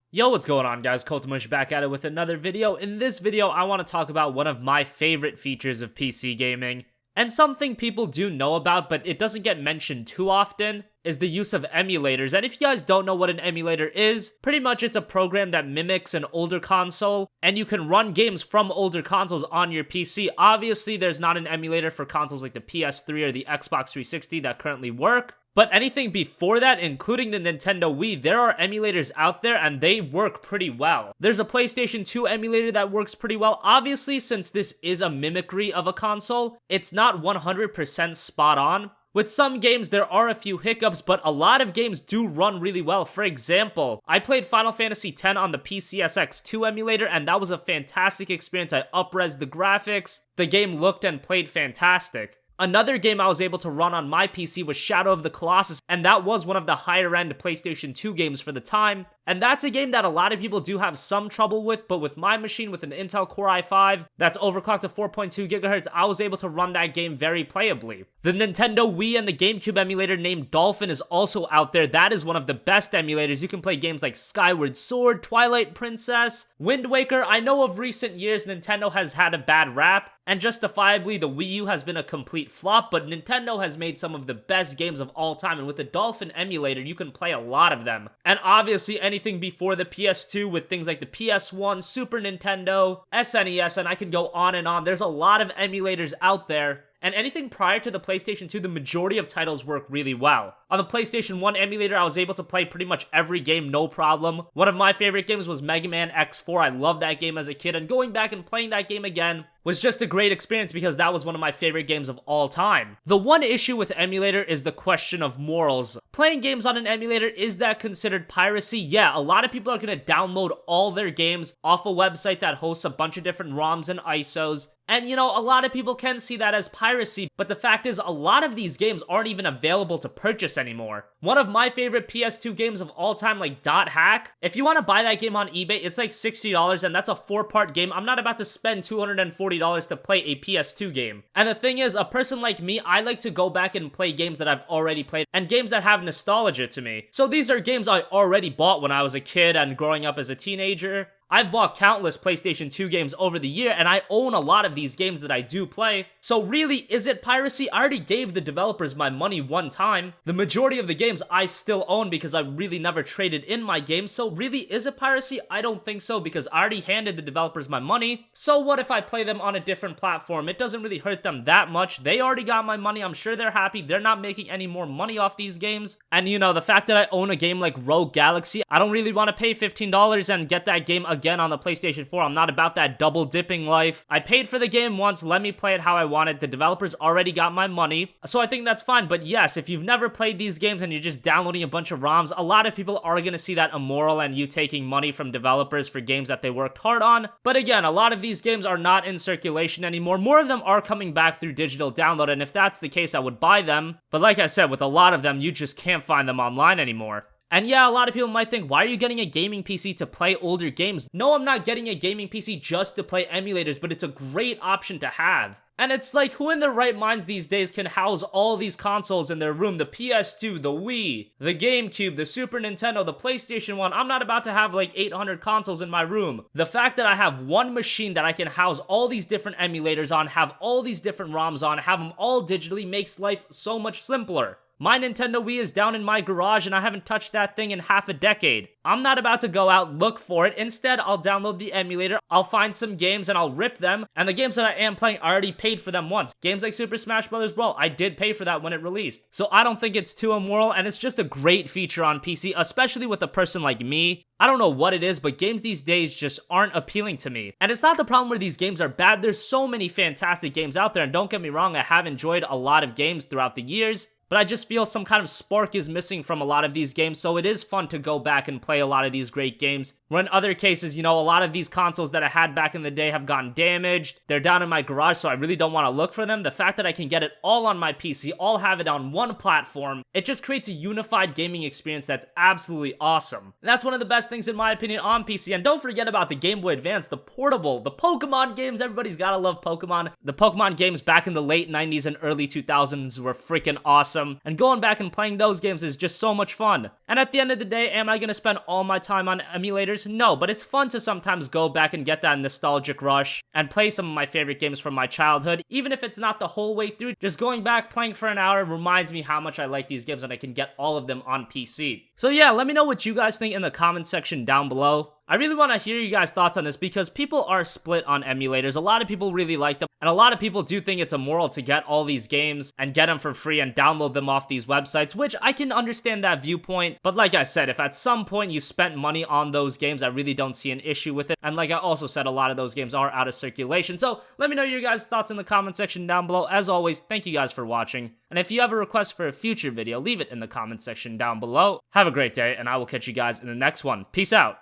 Yo, what's going on, guys? CultOfMush back at it with another video. In this video, I want to talk about one of my favorite features of PC gaming, and something people do know about, but it doesn't get mentioned too often, is the use of emulators. And if you guys don't know what an emulator is, pretty much it's a program that mimics an older console, and you can run games from older consoles on your PC. Obviously, there's not an emulator for consoles like the PS3 or the Xbox 360 that currently work, but anything before that, including the Nintendo Wii, there are emulators out there and they work pretty well. There's a PlayStation 2 emulator that works pretty well. Obviously, since this is a mimicry of a console, it's not 100% spot on. With some games, there are a few hiccups, but a lot of games do run really well. For example, I played Final Fantasy X on the PCSX2 emulator, and that was a fantastic experience. I up-resed the graphics, the game looked and played fantastic. Another game I was able to run on my PC was Shadow of the Colossus, and that was one of the higher-end PlayStation 2 games for the time. And that's a game that a lot of people do have some trouble with, but with my machine, with an Intel Core i5 that's overclocked to 4.2 GHz, I was able to run that game very playably. The Nintendo Wii and the GameCube emulator named Dolphin is also out there. That is one of the best emulators. You can play games like Skyward Sword, Twilight Princess, Wind Waker. I know of recent years Nintendo has had a bad rap, and justifiably the Wii U has been a complete flop, but Nintendo has made some of the best games of all time, and with the Dolphin emulator, you can play a lot of them. And obviously anything before the PS2 with things like the PS1, Super Nintendo, SNES, and I can go on and on. There's a lot of emulators out there. And anything prior to the PlayStation 2, the majority of titles work really well. On the PlayStation 1 emulator, I was able to play pretty much every game, no problem. One of my favorite games was Mega Man X4. I loved that game as a kid, and going back and playing that game again was just a great experience because that was one of my favorite games of all time. The one issue with emulator is the question of morals. Playing games on an emulator, is that considered piracy? Yeah, a lot of people are going to download all their games off a website that hosts a bunch of different ROMs and ISOs. And you know, a lot of people can see that as piracy, but the fact is a lot of these games aren't even available to purchase anymore. One of my favorite PS2 games of all time, like Dot Hack, if you want to buy that game on eBay, it's like $60, and that's a 4-part game. I'm not about to spend $240 to play a PS2 game. And the thing is, a person like me, I like to go back and play games that I've already played, and games that have nostalgia to me. So these are games I already bought when I was a kid and growing up as a teenager. I've bought countless PlayStation 2 games over the year, and I own a lot of these games that I do play. So really, is it piracy? I already gave the developers my money one time. The majority of the games I still own because I really never traded in my games. So really, is it piracy? I don't think so, because I already handed the developers my money. So what if I play them on a different platform? It doesn't really hurt them that much. They already got my money. I'm sure they're happy. They're not making any more money off these games. And you know, the fact that I own a game like Rogue Galaxy, I don't really want to pay $15 and get that game again on the PlayStation 4. I'm not about that double dipping life. I paid for the game once, let me play it how I want it. The developers already got my money, so I think that's fine. But yes, if you've never played these games and you're just downloading a bunch of ROMs, a lot of people are going to see that immoral and you taking money from developers for games that they worked hard on. But again, a lot of these games are not in circulation anymore. More of them are coming back through digital download, and if that's the case, I would buy them. But like I said, with a lot of them, you just can't find them online anymore. And yeah, a lot of people might think, why are you getting a gaming PC to play older games? No, I'm not getting a gaming PC just to play emulators, but it's a great option to have. And it's like, who in their right minds these days can house all these consoles in their room? The PS2, the Wii, the GameCube, the Super Nintendo, the PlayStation 1. I'm not about to have like 800 consoles in my room. The fact that I have one machine that I can house all these different emulators on, have all these different ROMs on, have them all digitally, makes life so much simpler. My Nintendo Wii is down in my garage and I haven't touched that thing in half a decade. I'm not about to go out look for it. Instead, I'll download the emulator, I'll find some games and I'll rip them. And the games that I am playing, I already paid for them once. Games like Super Smash Bros. Brawl, I did pay for that when it released. So I don't think it's too immoral, and it's just a great feature on PC, especially with a person like me. I don't know what it is, but games these days just aren't appealing to me. And it's not the problem where these games are bad. There's so many fantastic games out there, and don't get me wrong, I have enjoyed a lot of games throughout the years. But I just feel some kind of spark is missing from a lot of these games, so it is fun to go back and play a lot of these great games. Where in other cases, you know, a lot of these consoles that I had back in the day have gotten damaged. They're down in my garage, so I really don't want to look for them. The fact that I can get it all on my PC, all have it on one platform, it just creates a unified gaming experience that's absolutely awesome. And that's one of the best things in my opinion on PC. And don't forget about the Game Boy Advance, the portable, the Pokemon games. Everybody's gotta love Pokemon. The Pokemon games back in the late 90s and early 2000s were freaking awesome. awesome, and going back and playing those games is just so much fun. And at the end of the day, am I gonna spend all my time on emulators? No, but it's fun to sometimes go back and get that nostalgic rush and play some of my favorite games from my childhood, even if it's not the whole way through. Just going back, playing for an hour reminds me how much I like these games, and I can get all of them on PC. So yeah, let me know what you guys think in the comment section down below. I really want to hear you guys' thoughts on this because people are split on emulators. A lot of people really like them, and a lot of people do think it's immoral to get all these games and get them for free and download them off these websites, which I can understand that viewpoint. But like I said, if at some point you spent money on those games, I really don't see an issue with it. And like I also said, a lot of those games are out of circulation. So let me know your guys' thoughts in the comment section down below. As always, thank you guys for watching. And if you have a request for a future video, leave it in the comment section down below. Have a great day, and I will catch you guys in the next one. Peace out.